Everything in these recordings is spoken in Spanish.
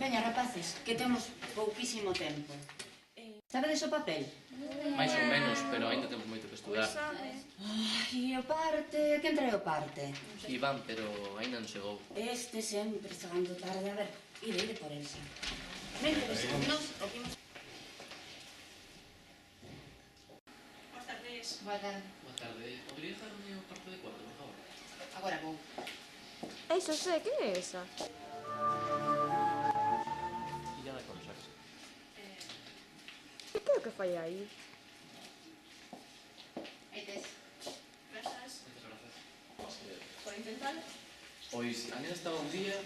Veña, rapaces, que temos pouquísimo tempo. Sabedes o papel? Mais ou menos, pero ainda temos moito que estudar. E o parte... Quen trae o parte? Iván, pero ainda non chegou. Este sempre chegando tarde. A ver, ide por el, xa. Vente, nos o que imos... Boas tardes. Boa tarde. Boa tarde. Podería dejarme o parte de 4, por favor? Agora vou. Esa sei, que é esa? Illa da Consax. E que é o que fai aí? Aí tes. Grazas Moitas grazas. por intentar. Pois, a nena estaba un día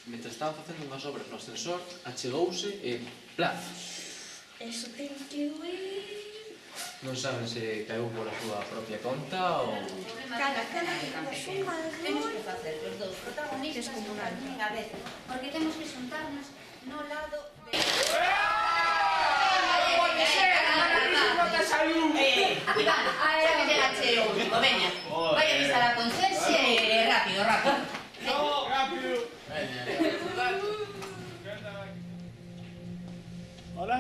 mentre estaban facendo unhas obras no ascensor, achegouse e plaf! Eso ten que doer. Non saben se caeu por a súa propia conta ou... Cala, son Temos que facer os dous protagonistas Descomunal. a mesma vez, porque temos que xuntarnos no lado de... Iván, xa que chegache o último, veña. Vai a avisar a conserxe rápido, rápido. Rápido. Hola.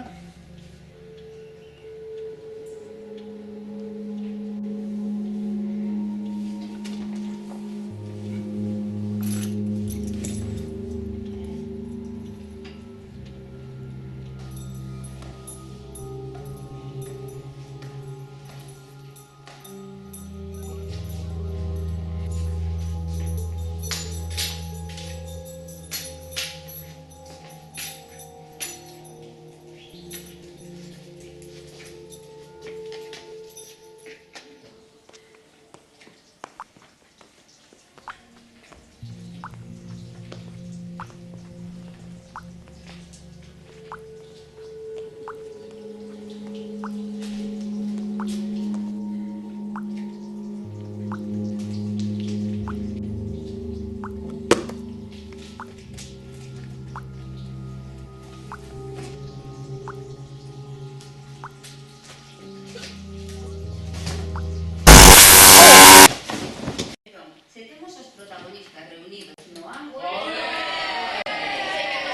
Se temos os protagonistas reunidos no ángulo...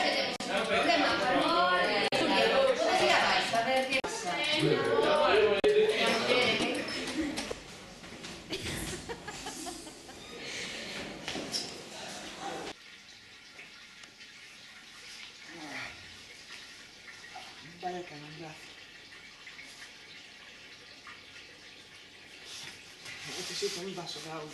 Se temos un problema, Julia, podes ir abaixo, a ver que pasa. Vaya calambrazo. Necesito un vaso de agua.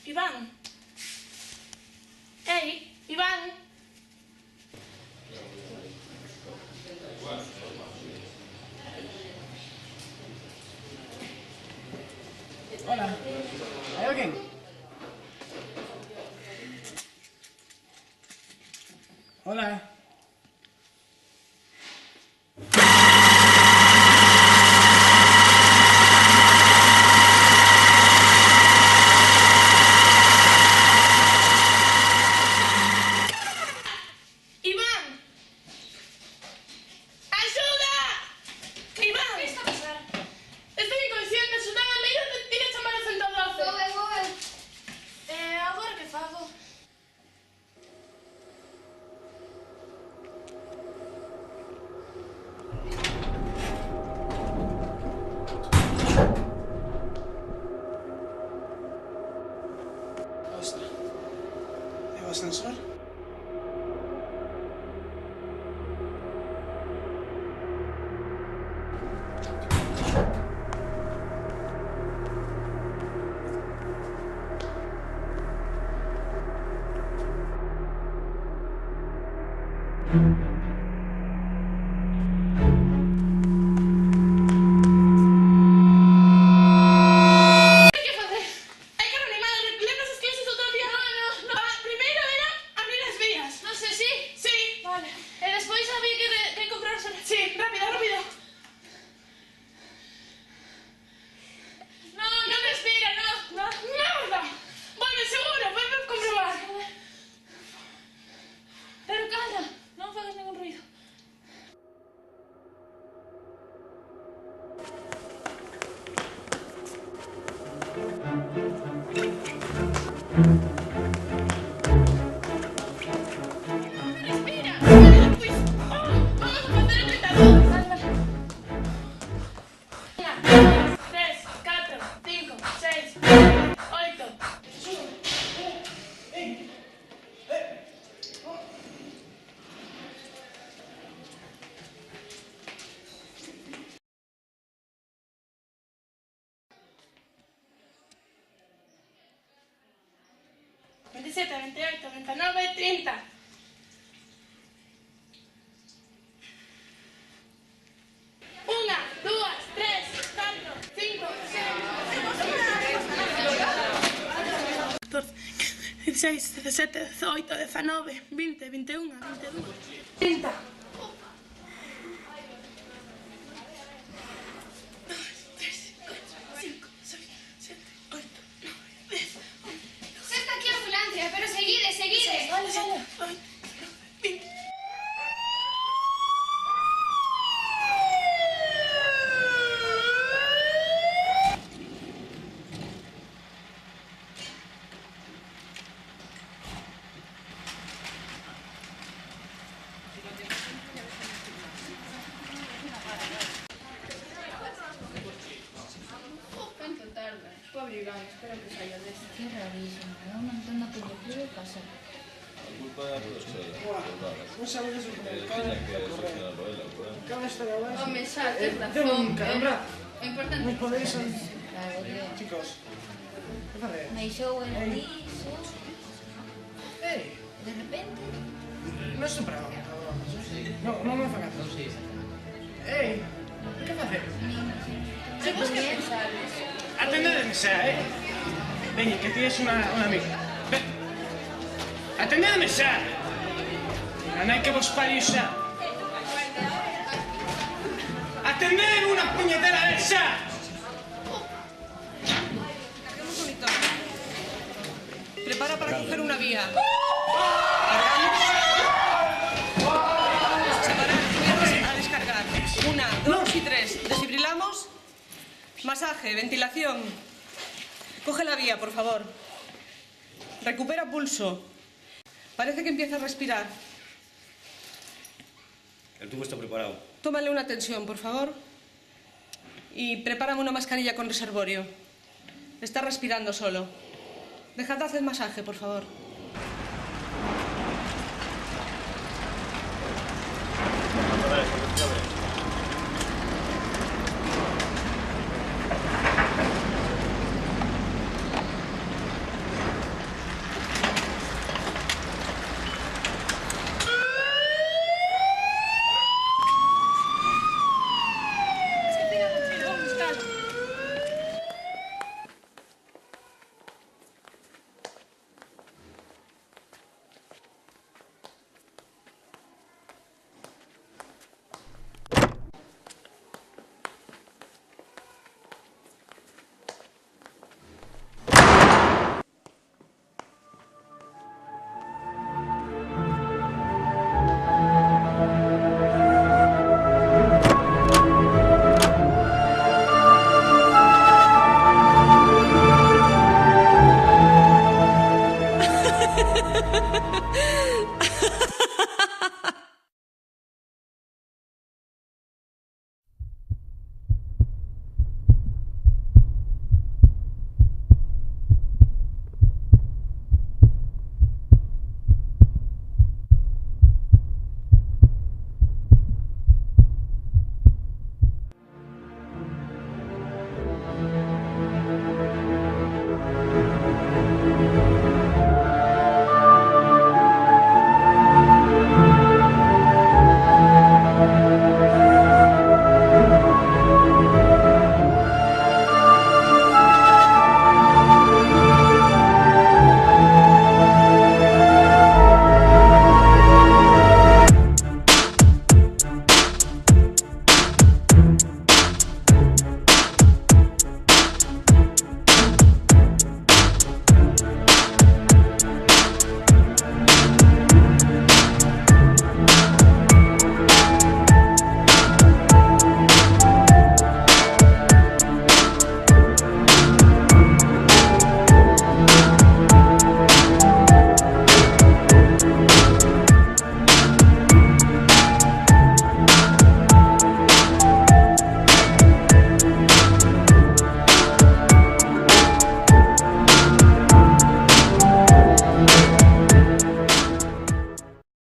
Iván. Ei, Iván. Hola. ¿Hay alguien? Hola. Iván. Axuda! Iván. Que está a pasar? Estou inconsciente, axudame, tira chamar a 112. Agora que fago? Ostras. ¿Hay ascensor? Respira. Pues, vamos a hacer el petador. 3, 4, 5, 6, 7, 8. Veintisiete, 28, 29, 30. Una, dos, tres, cuatro, cinco, seis, 16, 17, 18, 19, 20, 21, 22, 30. 5, 6, 7, 8, 9, 10. Xa está aquí a ambulancia, pero seguide, seguide. Vale, vale. 20. ¿Cuánto tarda? Pobre Iván, espero que salga de esto. Qué rarísimo, no me entiendo cómo puede pasar. Non sabes eso como cada vez que correr. Cada vez que abaixo. Home, xa, tes Tengo razón. un calambrado. O importante... Mis poderes son... Claro, tío. Chicos, ¿qué haces? Me show el liso. ¡Ey! De repente... No estoy bravo, cabrón. No me fa caso. ¡Ey! ¿Qué haces? Se comienza, Atendedme xa, Veña, que tienes una amiga. Ven. Atendedme xa. A nai que vos pariu xa. Atendedme unha puñetera vez xa. Prepara para coger una vía. Separar piernas a descargar. 1, 2 y 3. Desfibrilamos. Masaje, ventilación. Coge la vía, por favor. Recupera pulso. Parece que empieza a respirar. El tubo está preparado. Tómale una tensión, por favor. Y prepárame una mascarilla con reservorio. Está respirando solo. Déjate hacer masaje, por favor.